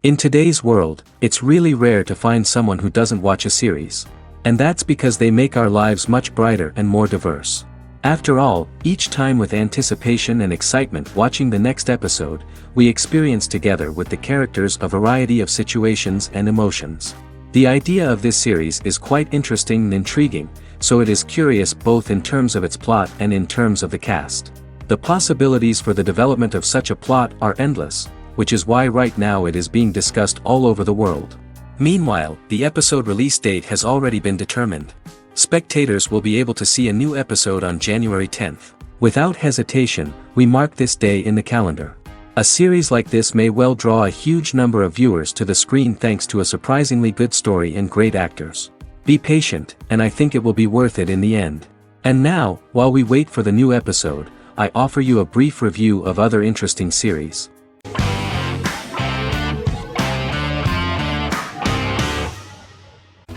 In today's world, it's really rare to find someone who doesn't watch a series. And that's because they make our lives much brighter and more diverse. After all, each time with anticipation and excitement watching the next episode, we experience together with the characters a variety of situations and emotions. The idea of this series is quite interesting and intriguing, so it is curious both in terms of its plot and in terms of the cast. The possibilities for the development of such a plot are endless, which is why right now it is being discussed all over the world. Meanwhile, the episode release date has already been determined. Spectators will be able to see a new episode on January 10th. Without hesitation, we mark this day in the calendar. A series like this may well draw a huge number of viewers to the screen thanks to a surprisingly good story and great actors. Be patient, and I think it will be worth it in the end. And now, while we wait for the new episode, I offer you a brief review of other interesting series.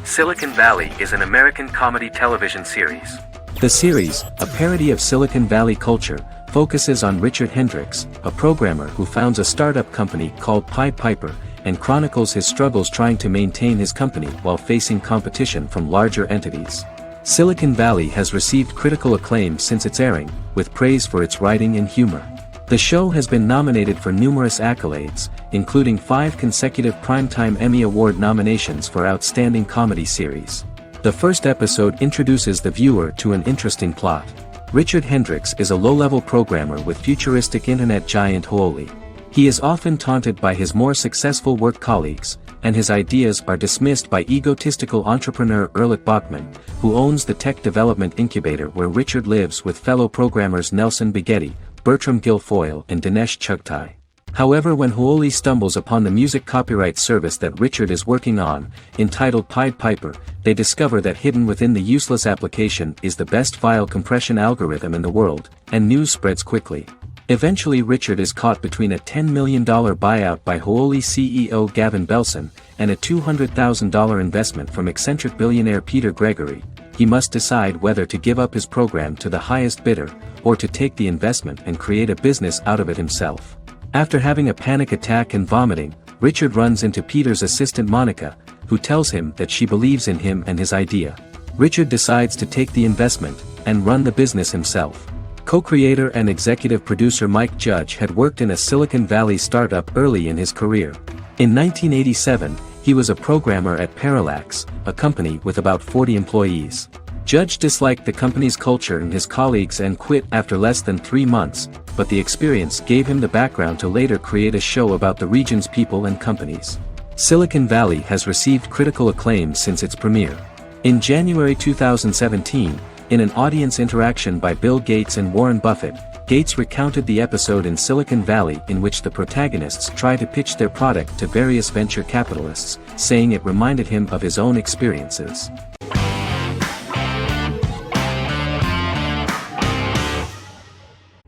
Silicon Valley is an American comedy television series. The series, a parody of Silicon Valley culture, focuses on Richard Hendricks, a programmer who founds a startup company called Pied Piper, and chronicles his struggles trying to maintain his company while facing competition from larger entities. Silicon Valley has received critical acclaim since its airing, with praise for its writing and humor. The show has been nominated for numerous accolades, including 5 consecutive Primetime Emmy Award nominations for Outstanding Comedy Series. The first episode introduces the viewer to an interesting plot. Richard Hendricks is a low-level programmer with futuristic internet giant Huoli. He is often taunted by his more successful work colleagues, and his ideas are dismissed by egotistical entrepreneur Erlich Bachman, who owns the tech development incubator where Richard lives with fellow programmers Nelson Bighetti, Bertram Guilfoyle and Dinesh Chugtai. However, when Huoli stumbles upon the music copyright service that Richard is working on, entitled Pied Piper, they discover that hidden within the useless application is the best file compression algorithm in the world, and news spreads quickly. Eventually Richard is caught between a $10 million buyout by Huoli CEO Gavin Belson, and a $200,000 investment from eccentric billionaire Peter Gregory. He must decide whether to give up his program to the highest bidder, or to take the investment and create a business out of it himself. After having a panic attack and vomiting, Richard runs into Peter's assistant Monica, who tells him that she believes in him and his idea. Richard decides to take the investment, and run the business himself. Co-creator and executive producer Mike Judge had worked in a Silicon Valley startup early in his career. In 1987, he was a programmer at Parallax, a company with about 40 employees. Judge disliked the company's culture and his colleagues and quit after less than 3 months, but the experience gave him the background to later create a show about the region's people and companies. Silicon Valley has received critical acclaim since its premiere. In January 2017, in an audience interaction by Bill Gates and Warren Buffett, Gates recounted the episode in Silicon Valley in which the protagonists try to pitch their product to various venture capitalists, saying it reminded him of his own experiences.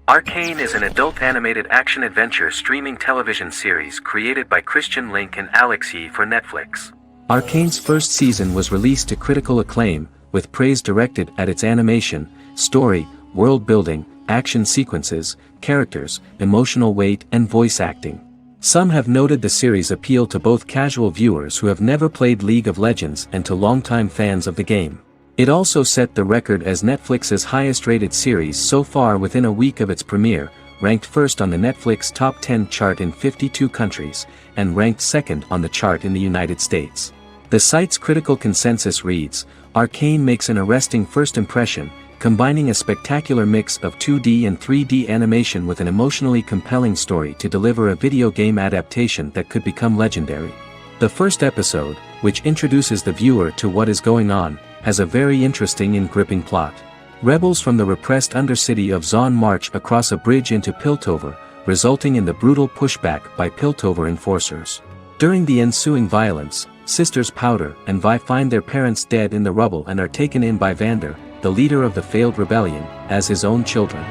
Arcane is an adult animated action-adventure streaming television series created by Christian Link and Alex Yee for Netflix. Arcane's first season was released to critical acclaim, with praise directed at its animation, story, world building, action sequences, characters, emotional weight and voice acting. Some have noted the series' appeal to both casual viewers who have never played League of Legends and to longtime fans of the game. It also set the record as Netflix's highest-rated series so far within a week of its premiere, ranked first on the Netflix Top 10 chart in 52 countries, and ranked second on the chart in the United States. The site's critical consensus reads, "Arcane makes an arresting first impression, combining a spectacular mix of 2D and 3D animation with an emotionally compelling story to deliver a video game adaptation that could become legendary." The first episode, which introduces the viewer to what is going on, has a very interesting and gripping plot. Rebels from the repressed undercity of Zon march across a bridge into Piltover, resulting in the brutal pushback by Piltover enforcers. During the ensuing violence, sisters Powder and Vi find their parents dead in the rubble and are taken in by Vander, the leader of the failed rebellion, as his own children.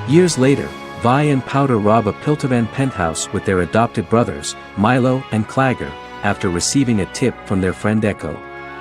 Years later, Vi and Powder rob a Piltovan penthouse with their adopted brothers, Milo and Clagger, after receiving a tip from their friend Echo.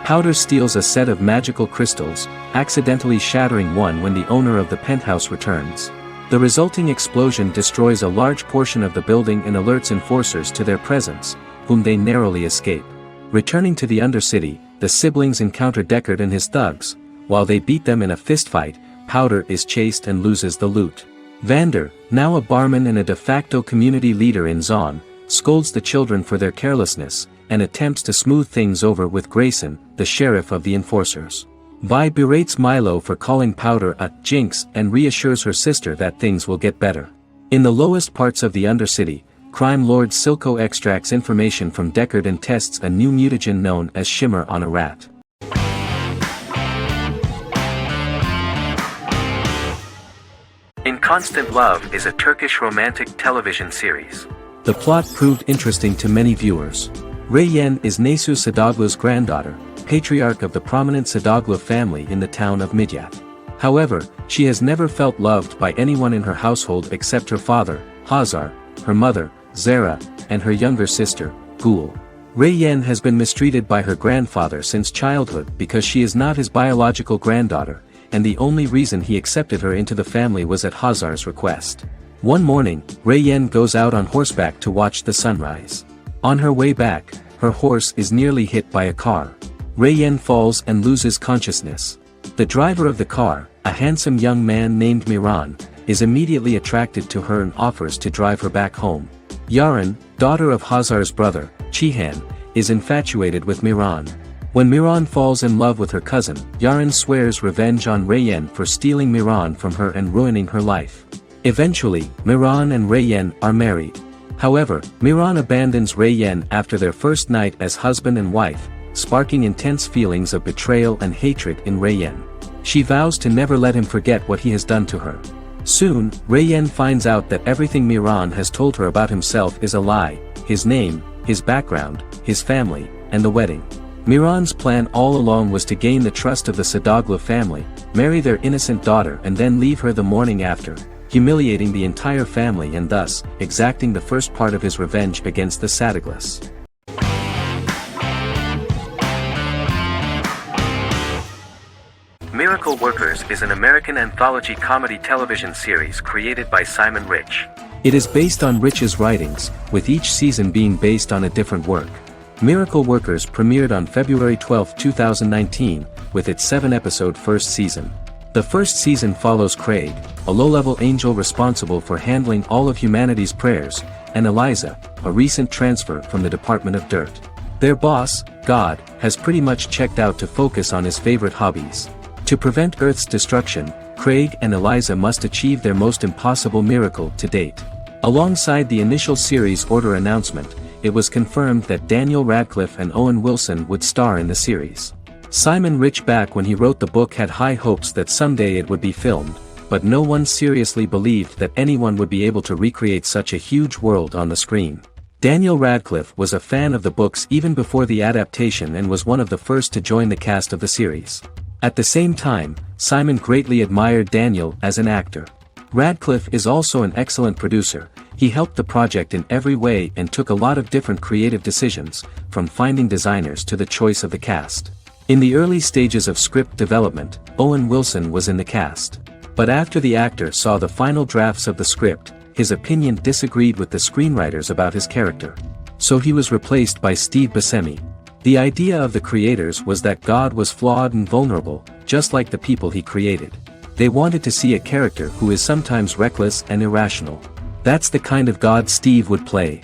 Powder steals a set of magical crystals, accidentally shattering one when the owner of the penthouse returns. The resulting explosion destroys a large portion of the building and alerts enforcers to their presence, whom they narrowly escape. Returning to the Undercity, the siblings encounter Deckard and his thugs. While they beat them in a fistfight, Powder is chased and loses the loot. Vander, now a barman and a de facto community leader in Zon, scolds the children for their carelessness, and attempts to smooth things over with Grayson, the sheriff of the enforcers. Vi berates Milo for calling Powder a jinx and reassures her sister that things will get better. In the lowest parts of the Undercity, crime lord Silco extracts information from Deckard and tests a new mutagen known as Shimmer on a rat. In Constant Love is a Turkish romantic television series. The plot proved interesting to many viewers. Reyyen is Nesu Sadoglu's granddaughter, patriarch of the prominent Sadoglu family in the town of Midyat. However, she has never felt loved by anyone in her household except her father, Hazar, her mother, Zara, and her younger sister, Gul. Reyyen has been mistreated by her grandfather since childhood because she is not his biological granddaughter, and the only reason he accepted her into the family was at Hazar's request. One morning, Reyyen goes out on horseback to watch the sunrise. On her way back, her horse is nearly hit by a car. Reyyen falls and loses consciousness. The driver of the car, a handsome young man named Miran, is immediately attracted to her and offers to drive her back home. Yaren, daughter of Hazar's brother, Chihan, is infatuated with Miran. When Miran falls in love with her cousin, Yaren swears revenge on Reyyen for stealing Miran from her and ruining her life. Eventually, Miran and Reyyen are married. However, Miran abandons Reyyen after their first night as husband and wife, sparking intense feelings of betrayal and hatred in Reyyen. She vows to never let him forget what he has done to her. Soon, Reyyen finds out that everything Miran has told her about himself is a lie: his name, his background, his family, and the wedding. Miran's plan all along was to gain the trust of the Sadoglu family, marry their innocent daughter and then leave her the morning after, humiliating the entire family and thus, exacting the first part of his revenge against the Sadoglas. Miracle Workers is an American anthology comedy television series created by Simon Rich. It is based on Rich's writings, with each season being based on a different work. Miracle Workers premiered on February 12, 2019, with its 7-episode first season. The first season follows Craig, a low-level angel responsible for handling all of humanity's prayers, and Eliza, a recent transfer from the Department of Dirt. Their boss, God, has pretty much checked out to focus on his favorite hobbies. To prevent Earth's destruction, Craig and Eliza must achieve their most impossible miracle to date. Alongside the initial series order announcement, it was confirmed that Daniel Radcliffe and Owen Wilson would star in the series. Simon Rich back when he wrote the book had high hopes that someday it would be filmed, but no one seriously believed that anyone would be able to recreate such a huge world on the screen. Daniel Radcliffe was a fan of the books even before the adaptation and was one of the first to join the cast of the series. At the same time, Simon greatly admired Daniel as an actor. Radcliffe is also an excellent producer. He helped the project in every way and took a lot of different creative decisions, from finding designers to the choice of the cast. In the early stages of script development, Owen Wilson was in the cast. But after the actor saw the final drafts of the script, his opinion disagreed with the screenwriters about his character. So he was replaced by Steve Buscemi. The idea of the creators was that God was flawed and vulnerable, just like the people he created. They wanted to see a character who is sometimes reckless and irrational. That's the kind of God Steve would play.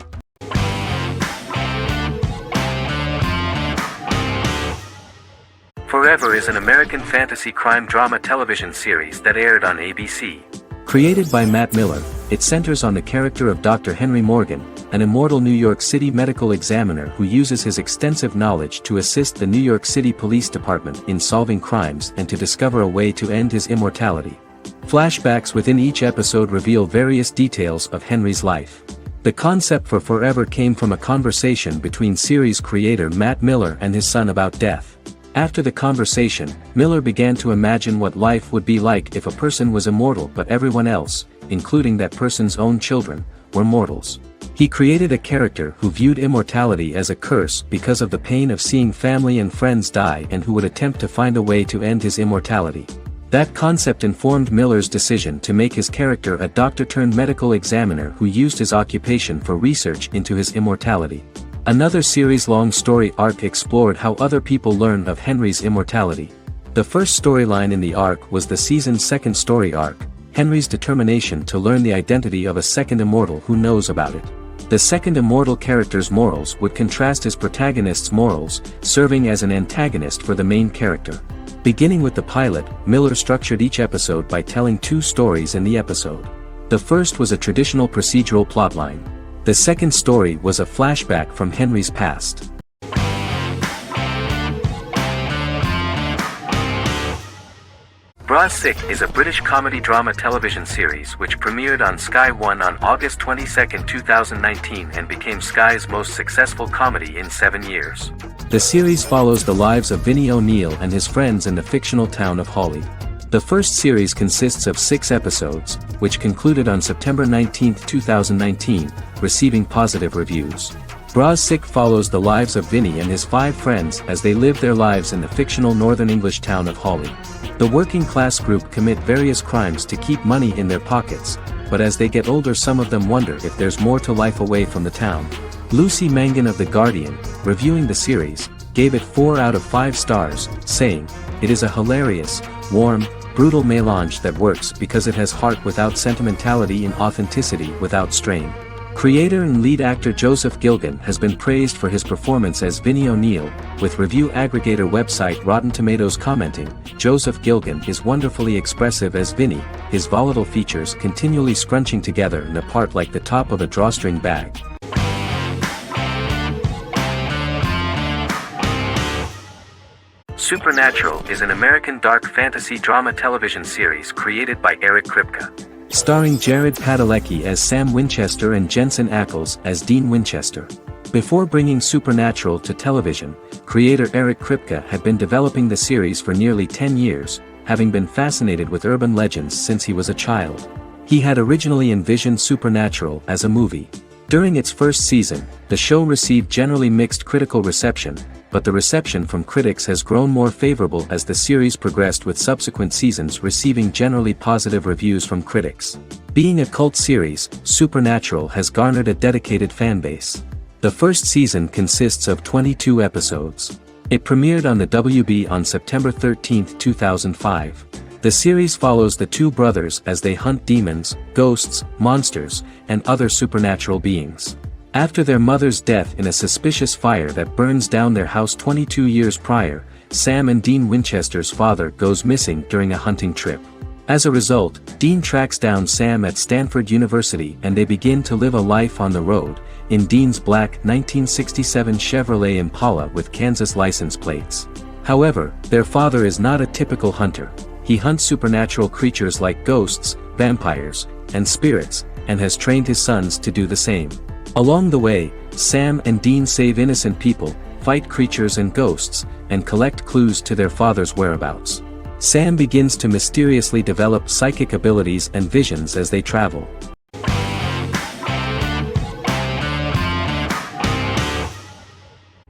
Forever is an American fantasy crime drama television series that aired on ABC. Created by Matt Miller, it centers on the character of Dr. Henry Morgan, an immortal New York City medical examiner who uses his extensive knowledge to assist the New York City Police Department in solving crimes and to discover a way to end his immortality. Flashbacks within each episode reveal various details of Henry's life. The concept for Forever came from a conversation between series creator Matt Miller and his son about death. After the conversation, Miller began to imagine what life would be like if a person was immortal but everyone else, including that person's own children, were mortals. He created a character who viewed immortality as a curse because of the pain of seeing family and friends die and who would attempt to find a way to end his immortality. That concept informed Miller's decision to make his character a doctor-turned-medical examiner who used his occupation for research into his immortality. Another series-long story arc explored how other people learn of Henry's immortality. The first storyline in the arc was the season's second story arc, Henry's determination to learn the identity of a second immortal who knows about it. The second immortal character's morals would contrast his protagonist's morals, serving as an antagonist for the main character. Beginning with the pilot, Miller structured each episode by telling two stories in the episode. The first was a traditional procedural plotline. The second story was a flashback from Henry's past. Bras Sick is a British comedy drama television series which premiered on Sky One on August 22, 2019 and became Sky's most successful comedy in 7 years. The series follows the lives of Vinnie O'Neill and his friends in the fictional town of Hawley. The first series consists of 6 episodes, which concluded on September 19, 2019, receiving positive reviews. Bras Sick follows the lives of Vinnie and his 5 friends as they live their lives in the fictional Northern English town of Hawley. The working class group commit various crimes to keep money in their pockets, but as they get older some of them wonder if there's more to life away from the town. Lucy Mangan of The Guardian, reviewing the series, gave it 4 out of 5 stars, saying, "It is a hilarious, warm, brutal melange that works because it has heart without sentimentality and authenticity without strain." Creator and lead actor Joseph Gilgun has been praised for his performance as Vinnie O'Neill, with review aggregator website Rotten Tomatoes commenting, "Joseph Gilgun is wonderfully expressive as Vinnie, his volatile features continually scrunching together and apart like the top of a drawstring bag." Supernatural is an American dark fantasy drama television series created by Eric Kripke. Starring Jared Padalecki as Sam Winchester and Jensen Ackles as Dean Winchester. Before bringing Supernatural to television, creator Eric Kripke had been developing the series for nearly 10 years, having been fascinated with urban legends since he was a child. He had originally envisioned Supernatural as a movie. During its first season, the show received generally mixed critical reception, but the reception from critics has grown more favorable as the series progressed, with subsequent seasons receiving generally positive reviews from critics. Being a cult series, Supernatural has garnered a dedicated fanbase. The first season consists of 22 episodes. It premiered on the WB on September 13, 2005. The series follows the two brothers as they hunt demons, ghosts, monsters, and other supernatural beings. After their mother's death in a suspicious fire that burns down their house 22 years prior, Sam and Dean Winchester's father goes missing during a hunting trip. As a result, Dean tracks down Sam at Stanford University and they begin to live a life on the road, in Dean's black 1967 Chevrolet Impala with Kansas license plates. However, their father is not a typical hunter. He hunts supernatural creatures like ghosts, vampires, and spirits, and has trained his sons to do the same. Along the way, Sam and Dean save innocent people, fight creatures and ghosts, and collect clues to their father's whereabouts. Sam begins to mysteriously develop psychic abilities and visions as they travel.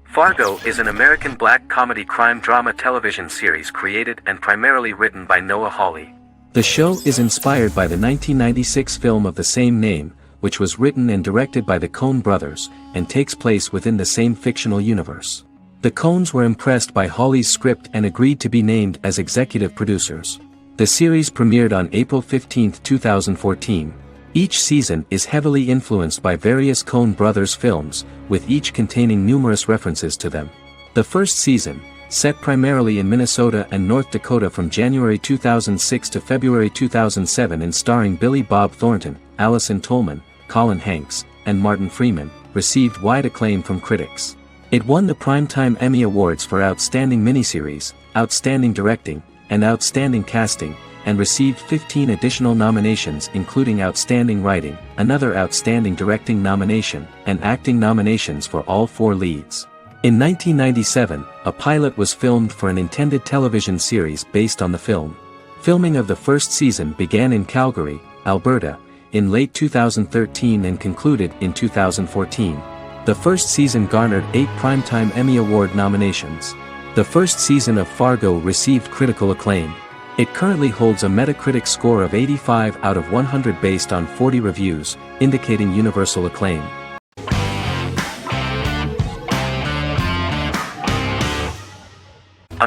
Fargo is an American black comedy crime drama television series created and primarily written by Noah Hawley. The show is inspired by the 1996 film of the same name, which was written and directed by the Coen brothers, and takes place within the same fictional universe. The Coens were impressed by Hawley's script and agreed to be named as executive producers. The series premiered on April 15, 2014. Each season is heavily influenced by various Coen brothers films, with each containing numerous references to them. The first season, set primarily in Minnesota and North Dakota from January 2006 to February 2007 and starring Billy Bob Thornton, Allison Tolman, Colin Hanks, and Martin Freeman, received wide acclaim from critics. It won the Primetime Emmy Awards for Outstanding Miniseries, Outstanding Directing, and Outstanding Casting, and received 15 additional nominations including Outstanding Writing, another Outstanding Directing nomination, and acting nominations for all 4 leads. In 1997, a pilot was filmed for an intended television series based on the film. Filming of the first season began in Calgary, Alberta, in late 2013 and concluded in 2014. The first season garnered 8 Primetime Emmy Award nominations. The first season of Fargo received critical acclaim. It currently holds a Metacritic score of 85 out of 100 based on 40 reviews, indicating universal acclaim.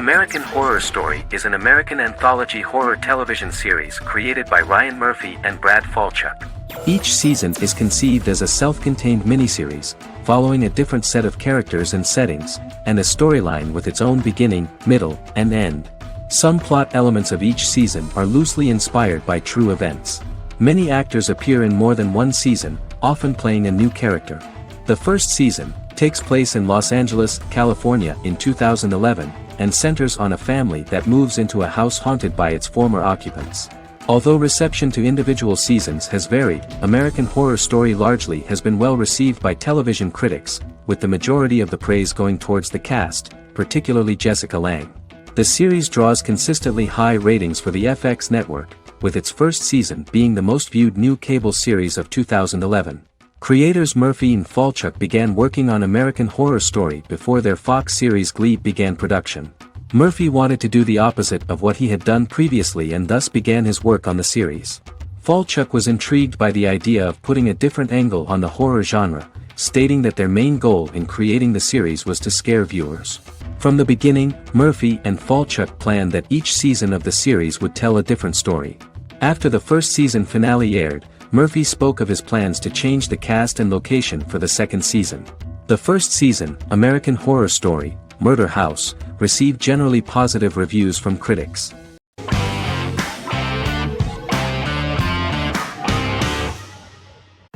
American Horror Story is an American anthology horror television series created by Ryan Murphy and Brad Falchuk. Each season is conceived as a self-contained miniseries, following a different set of characters and settings, and a storyline with its own beginning, middle, and end. Some plot elements of each season are loosely inspired by true events. Many actors appear in more than one season, often playing a new character. The first season takes place in Los Angeles, California in 2011, and centers on a family that moves into a house haunted by its former occupants. Although reception to individual seasons has varied, American Horror Story largely has been well received by television critics, with the majority of the praise going towards the cast, particularly Jessica Lange. The series draws consistently high ratings for the FX network, with its first season being the most viewed new cable series of 2011. Creators Murphy and Falchuk began working on American Horror Story before their Fox series Glee began production. Murphy wanted to do the opposite of what he had done previously and thus began his work on the series. Falchuk was intrigued by the idea of putting a different angle on the horror genre, stating that their main goal in creating the series was to scare viewers. From the beginning, Murphy and Falchuk planned that each season of the series would tell a different story. After the first season finale aired, Murphy spoke of his plans to change the cast and location for the second season. The first season, American Horror Story, Murder House, received generally positive reviews from critics.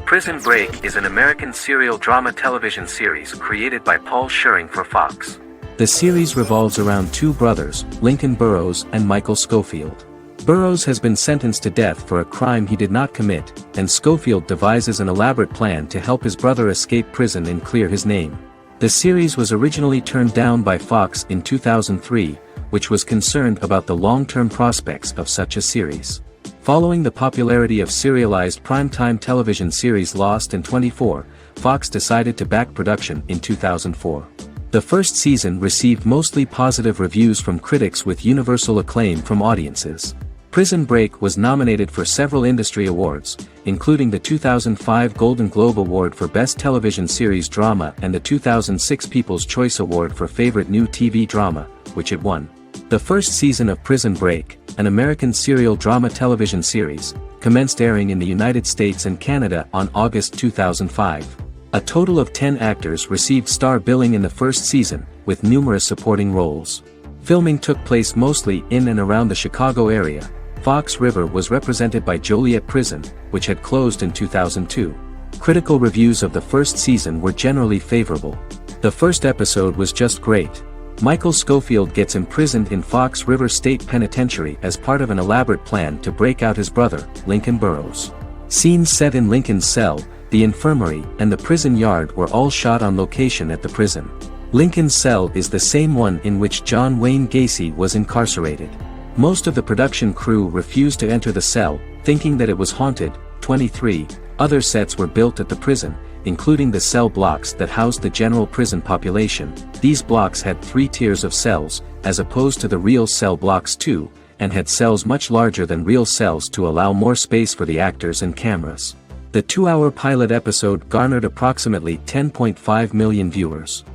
Prison Break is an American serial drama television series created by Paul Schering for Fox. The series revolves around two brothers, Lincoln Burrows and Michael Schofield. Burrows has been sentenced to death for a crime he did not commit, and Schofield devises an elaborate plan to help his brother escape prison and clear his name. The series was originally turned down by Fox in 2003, which was concerned about the long-term prospects of such a series. Following the popularity of serialized primetime television series Lost and 24, Fox decided to back production in 2004. The first season received mostly positive reviews from critics with universal acclaim from audiences. Prison Break was nominated for several industry awards, including the 2005 Golden Globe Award for Best Television Series Drama and the 2006 People's Choice Award for Favorite New TV Drama, which it won. The first season of Prison Break, an American serial drama television series, commenced airing in the United States and Canada on August 2005. A total of 10 actors received star billing in the first season, with numerous supporting roles. Filming took place mostly in and around the Chicago area. Fox River was represented by Joliet Prison, which had closed in 2002. Critical reviews of the first season were generally favorable. The first episode was just great. Michael Schofield gets imprisoned in Fox River State Penitentiary as part of an elaborate plan to break out his brother, Lincoln Burrows. Scenes set in Lincoln's cell, the infirmary, and the prison yard were all shot on location at the prison. Lincoln's cell is the same one in which John Wayne Gacy was incarcerated. Most of the production crew refused to enter the cell, thinking that it was haunted. 23 other sets were built at the prison, including the cell blocks that housed the general prison population. These blocks had 3 tiers of cells, as opposed to the real cell blocks 2, and had cells much larger than real cells to allow more space for the actors and cameras. The 2-hour pilot episode garnered approximately 10.5 million viewers.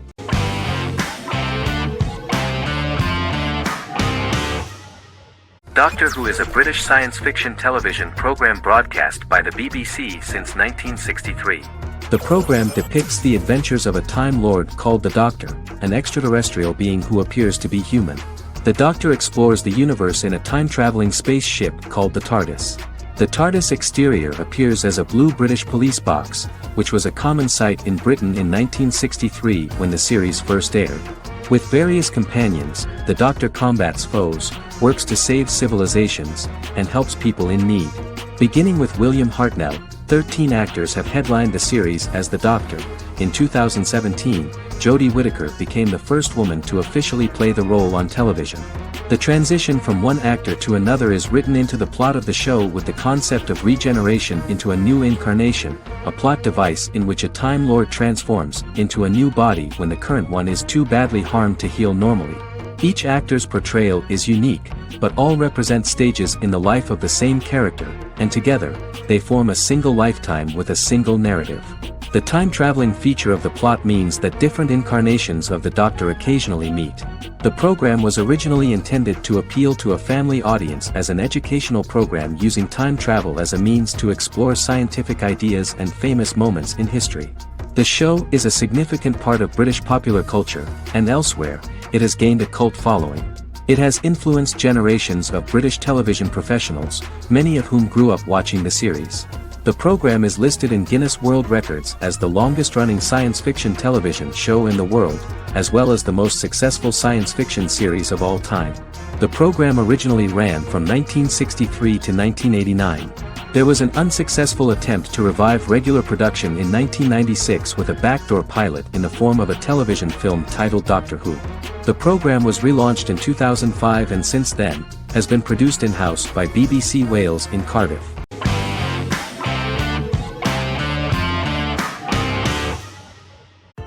Doctor Who is a British science fiction television program broadcast by the BBC since 1963. The program depicts the adventures of a Time Lord called the Doctor, an extraterrestrial being who appears to be human. The Doctor explores the universe in a time-traveling spaceship called the TARDIS. The TARDIS exterior appears as a blue British police box, which was a common sight in Britain in 1963 when the series first aired. With various companions, the Doctor combats foes, works to save civilizations, and helps people in need. Beginning with William Hartnell, 13 actors have headlined the series as the Doctor. In 2017, Jodie Whittaker became the first woman to officially play the role on television. The transition from one actor to another is written into the plot of the show with the concept of regeneration into a new incarnation, a plot device in which a Time Lord transforms into a new body when the current one is too badly harmed to heal normally. Each actor's portrayal is unique, but all represent stages in the life of the same character, and together, they form a single lifetime with a single narrative. The time-traveling feature of the plot means that different incarnations of the Doctor occasionally meet. The program was originally intended to appeal to a family audience as an educational program using time travel as a means to explore scientific ideas and famous moments in history. The show is a significant part of British popular culture, and elsewhere, it has gained a cult following. It has influenced generations of British television professionals, many of whom grew up watching the series. The program is listed in Guinness World Records as the longest-running science fiction television show in the world, as well as the most successful science fiction series of all time. The program originally ran from 1963 to 1989. There was an unsuccessful attempt to revive regular production in 1996 with a backdoor pilot in the form of a television film titled Doctor Who. The program was relaunched in 2005 and since then, has been produced in-house by BBC Wales in Cardiff.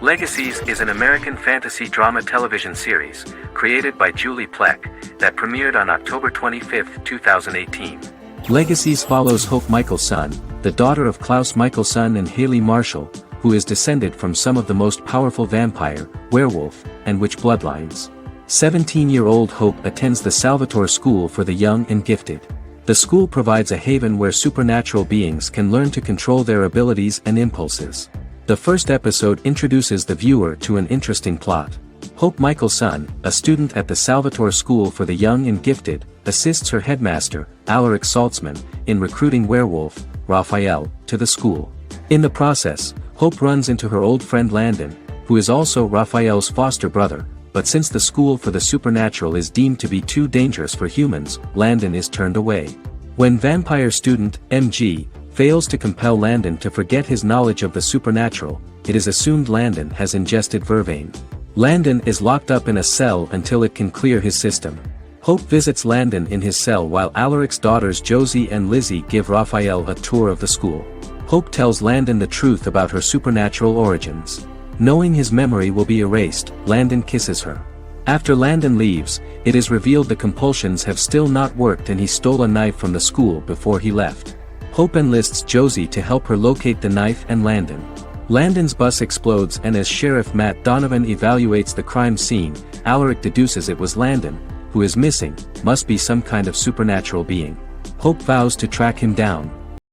Legacies is an American fantasy drama television series, created by Julie Plec, that premiered on October 25, 2018. Legacies follows Hope Michelson, the daughter of Klaus Michelson and Haley Marshall, who is descended from some of the most powerful vampire, werewolf, and witch bloodlines. 17-year-old Hope attends the Salvatore School for the Young and Gifted. The school provides a haven where supernatural beings can learn to control their abilities and impulses. The first episode introduces the viewer to an interesting plot. Hope Michelson, a student at the Salvatore School for the Young and Gifted, assists her headmaster, Alaric Saltzman, in recruiting werewolf, Raphael, to the school. In the process, Hope runs into her old friend Landon, who is also Raphael's foster brother, but since the school for the supernatural is deemed to be too dangerous for humans, Landon is turned away. When vampire student, MG, fails to compel Landon to forget his knowledge of the supernatural, it is assumed Landon has ingested vervain. Landon is locked up in a cell until it can clear his system. Hope visits Landon in his cell while Alaric's daughters Josie and Lizzie give Raphael a tour of the school. Hope tells Landon the truth about her supernatural origins. Knowing his memory will be erased, Landon kisses her. After Landon leaves, it is revealed the compulsions have still not worked and he stole a knife from the school before he left. Hope enlists Josie to help her locate the knife and Landon. Landon's bus explodes and as Sheriff Matt Donovan evaluates the crime scene, Alaric deduces it was Landon, who is missing, must be some kind of supernatural being. Hope vows to track him down.